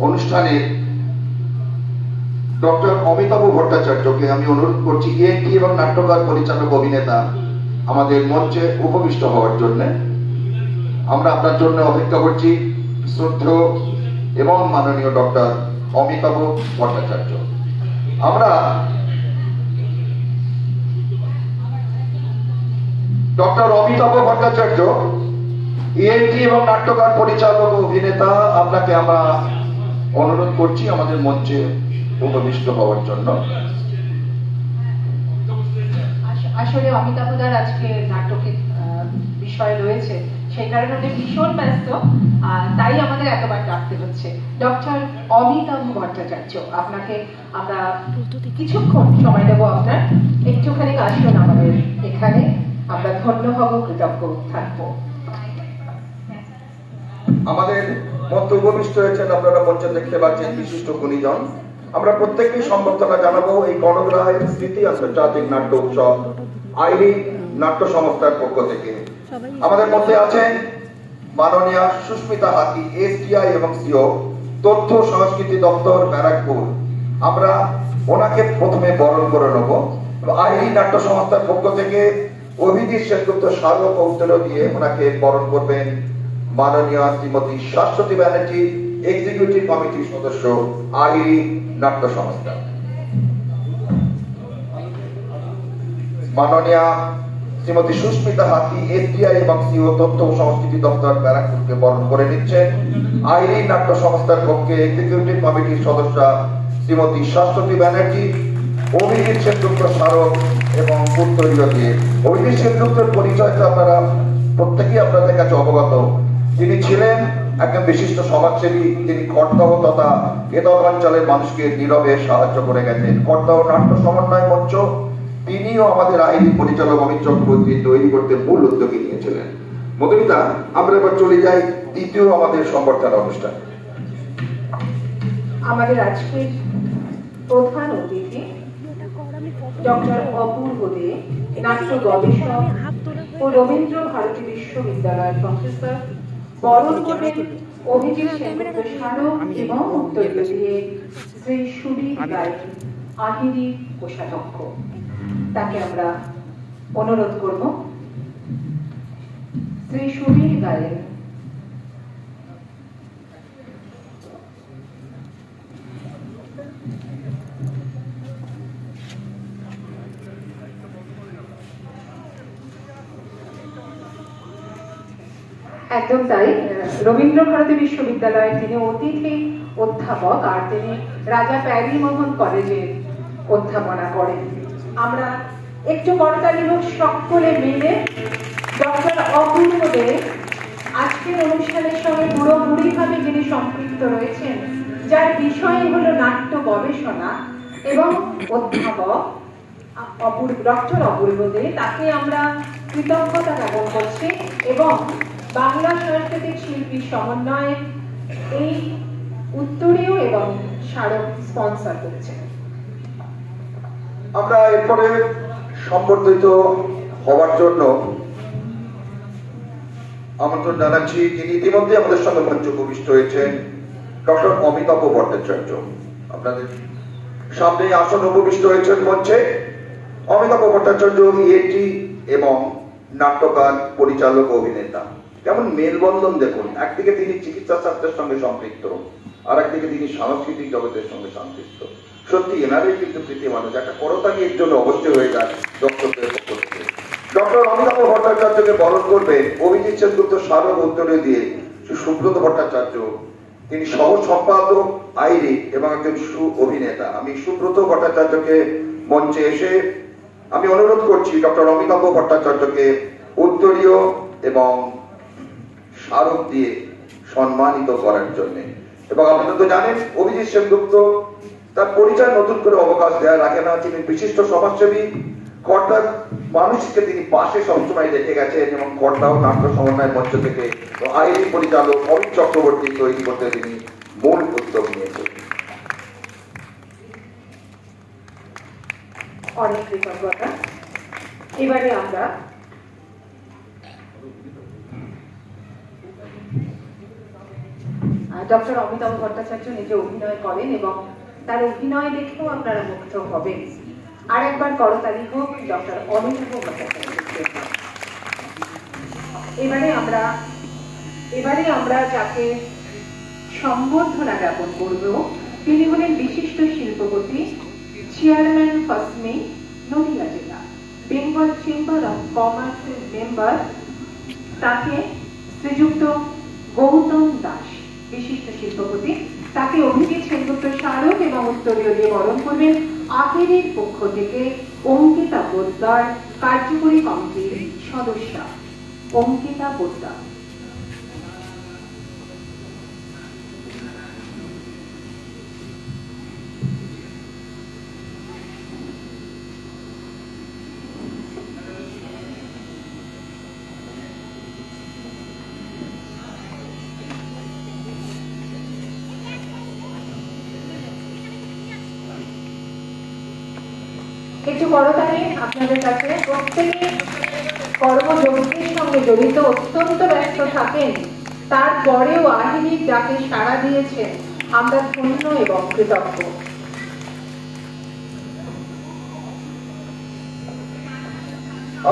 অনুষ্ঠানে ডক্টর অমিতাভ ভট্টাচার্যকে আমি অনুরোধ করছি ইএনটি এবং নাট্যকার পরিচালক অভিনেতা আমাদের মঞ্চে উপবিষ্ট হওয়ার জন্য। আমরা আপনার জন্য অপেক্ষা করছি শ্রদ্ধেয় এবং মাননীয় ডক্টর অমিতাভ ভট্টাচার্য। আমরা ডক্টর অমিতাভ ভট্টাচার্য ইএনটি এবং নাট্যকার পরিচালক অভিনেতা, আপনাকে আমরা অনুরোধ করছি আমাদের মঞ্চে উপবিষ্ট হওয়ার জন্য। আসলে অমিতাভদার আজকে নাটকের বিষয় রয়েছে, সেই কারণে উনি ভীষণ ব্যস্ত, তাই আমাদের এতবার ডাকতে হচ্ছে। ডক্টর অমিতাভ ভট্টাচার্য, আপনাকে আমরা কিছুক্ষণ সময় দেবো, আপনার একটুখানি আসুন আমাদের এখানে, আমরা ধন্য হব, কৃতজ্ঞ থাকবো। আমাদের মঞ্চে উপবিষ্ট হয়েছেন, আপনারা মঞ্চে দেখতে পাচ্ছেন বিশিষ্ট গুণীজন। আমরা প্রত্যেককেই সম্বর্ধনা জানাবো এই কনক রায়ের স্মৃতি আন্তর্জাতিক নাট্য উৎসব আইরি নাট্য সংস্থার পক্ষ থেকে। আমাদের মধ্যে আছেন মাননীয়া সুস্মিতা হাতি, এসডিআই এবং সিও, তথ্য সংস্কৃতি দপ্তর, ব্যারাকপুর। আমরা ওনাকে প্রথমে বরণ করে নেব। আইরি নাট্য সংস্থার পক্ষ থেকে অভিজিৎ সেনগুপ্ত স্মারক ও উত্তরীয় দিয়ে ওনাকে বরণ করবেন মাননীয় শ্রীমতী শাশ্বতী ব্যানার্জি, এক্সিকিউটিভ কমিটির সদস্য, আইরি নাট্য সংস্থা। মাননীয়া শ্রীমতী সুস্মিতা হাতি, এসডিআই এবং সিও, তথ্য ও সংস্কৃতি দপ্তর, ব্যারাকপুরকে বরণ করে নিচ্ছেন। আইরি নাট্য সংস্থার পক্ষে এক্সিকিউটিভ কমিটির সদস্য শ্রীমতী শাশ্বতী ব্যানার্জি, অভিজিৎ সেনগুপ্ত স্মারক এবং উত্তরীয় দিয়ে। অভিজিৎ সেনগুপ্তের পরিচয়টা আপনারা প্রত্যেকেই আপনাদের কাছে অবগত। তিনি ছিলেন একজন বিশিষ্ট সমাজসেবী। তিনি খড়দহ তথা এতদ অঞ্চলের মানুষকে নীরবে সাহায্য করে গেছেন। খড়দহ নাট্য সমন্বয় মঞ্চ তিনিও আমাদের আইনি পরিচালক অমিত চক্রবর্তী তৈরি করতে মূল উদ্যোগী নিয়েছিলেন। মধুমিতা, আমরা এবার চলে যাই দ্বিতীয় আমাদের সংবর্ধনা অনুষ্ঠান। আমাদের আজকের প্রধান অতিথি ডক্টর অপূর্ব দে, নাট্য গবেষক ও রবীন্দ্র ভারতী বিশ্ববিদ্যালয়ের প্রফেসর। বরণ করবেন অভিজিৎ সেনগুপ্ত স্মারক এবং উত্তরীয় দিয়ে শ্রী সুবীর গায়েন, আহিরি কোষাধ্যক্ষ। তাকে আমরা অনুরোধ করব। শ্রী সুবীর গায়েন। একদম তাই, রবীন্দ্র ভারতী বিশ্ববিদ্যালয়ের তিনি অতিথি অধ্যাপক, আর তিনি রাজা প্যারীমোহন কলেজের অধ্যাপনা করেন। আমরা একটু করতালি হোক সকলে মিলে ডক্টর অপূর্ব দে আজকের অনুষ্ঠানের সঙ্গে পুরোপুরিভাবে যিনি সম্পৃক্ত রয়েছেন, যার বিষয় হলো নাট্য গবেষণা এবং অধ্যাপক ডক্টর অপূর্ব দে, তাকে আমরা কৃতজ্ঞতা জ্ঞাপন করছি এবং বাংলা সাংস্কৃতিক শিল্পী সমন্বয়ে এই উত্তরীয় এবং স্মারক স্পন্সর করছেন। আমরা এরপরে সম্বর্ধিত হওয়ার জন্য আমন্ত্রণ জানাচ্ছি, যিনি ইতিমধ্যে আমাদের সঙ্গে মঞ্চে উপবিষ্ট হয়েছেন, ডক্টর অমিতাভ ভট্টাচার্য। আপনাদের সামনে আসন উপবিষ্ট হয়েছেন মঞ্চে অমিতাভ ভট্টাচার্য, ইএনটি এবং নাট্যকার পরিচালক অভিনেতা। কেমন মেলবন্ধন দেখুন, একদিকে তিনি চিকিৎসা শাস্ত্রের সঙ্গে সম্পৃক্ত, আর একদিকে তিনি সাংস্কৃতিক জগতের সঙ্গে সম্পৃক্ত। সত্যি এনারই কিন্তু প্রীতি মানুষ, একটা করতালি এর জন্য অবশ্যই হয়ে যায় ডক্টরদের পক্ষ থেকে। ডক্টর অমিতাভ ভট্টাচার্যকে বরণ করবে অভিজিৎ সেনগুপ্ত স্মারক উত্তরীয় দিয়ে সুব্রত ভট্টাচার্য। তিনি সহ সম্পাদক আইরি এবং একজন অভিনেতা। আমি সুব্রত ভট্টাচার্যকে মঞ্চে এসে আমি অনুরোধ করছি ডক্টর অমিতাভ ভট্টাচার্যকে উত্তরীয় এবং স্মারক দিয়ে সম্মানিত করার জন্য। এবং আপনারা তো জানেন অভিজিৎ সেনগুপ্ত তার পরিচয় নতুন করে অবকাশ দেয়া রাখে না। তিনি বিশিষ্ট সমাজসেবী, খড়দা মানুষকে তিনি পাশে সবসময় রেখে গেছেন এবং খড়দা ও নাট্য সমন্বয় মঞ্চ থেকে আইনি পরিচালক অমিত চক্রবর্তী তৈরি করতে তিনি মূল উদ্যোগ নিয়েছেন। অনেক কৃতজ্ঞতা। এবারে আমরা ডক্টর অমিতাভ ভট্টাচার্য নিজে অভিনয় করেন এবং তার অভিনয় দেখেও আপনারা মুগ্ধ হবেন। আর একবার করতালি হোক ডক্টর অমিতাভ ভট্টাচার্যের জন্য। এবারে আমরা যাকে সম্বর্ধনা জ্ঞাপন করব তিনি হলেন বিশিষ্ট শিল্পপতি, চেয়ারম্যান ফসমে নদিয়া জেলা, বেঙ্গল চেম্বার অফ কমার্সের মেম্বার, তাকে শ্রীযুক্ত গৌতম দাস, বিশিষ্ট শিল্পপতি। তাকে অভিজিৎ সেনগুপ্ত স্মারক এবং উত্তরীয় দিয়ে বরণ করবেন আহেরের পক্ষ থেকে অঙ্কিতা পোদ্দার, কার্যকরী কমিটির সদস্যা অঙ্কিতা পোদ্দার। একটু করতালি আপনাদের কাছে। প্রত্যেকে কর্মযজ্ঞের সঙ্গে জড়িত, অত্যন্ত ব্যস্ত থাকেন, তারপরেও আহিরির ডাকে সাড়া দিয়েছেন, আমরা ধন্য এবং কৃতজ্ঞ।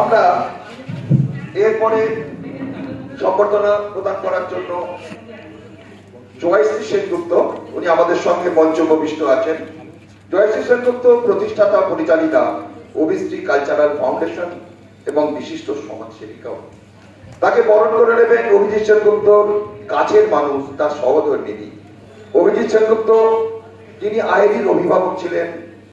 আমরা এরপরে সম্বর্ধনা প্রদান করার জন্য জয়শ্রী সেনগুপ্ত, উনি আমাদের সঙ্গে মঞ্চ উপবিষ্ট আছেন। জয়শ্রী সেনগুপ্ত প্রতিষ্ঠাতা পরিচালিকা অভিশ্রী কালচারাল ফাউন্ডেশন এবং বিশিষ্ট সমাজসেবিকাও। তাকে বরণ করে নেবেন অভিজিৎ সেনগুপ্তর কাছের মানুষ, তার সহধর্মিনী। অভিজিৎ সেনগুপ্ত, যিনি আহেরির অভিভাবক ছিলেন,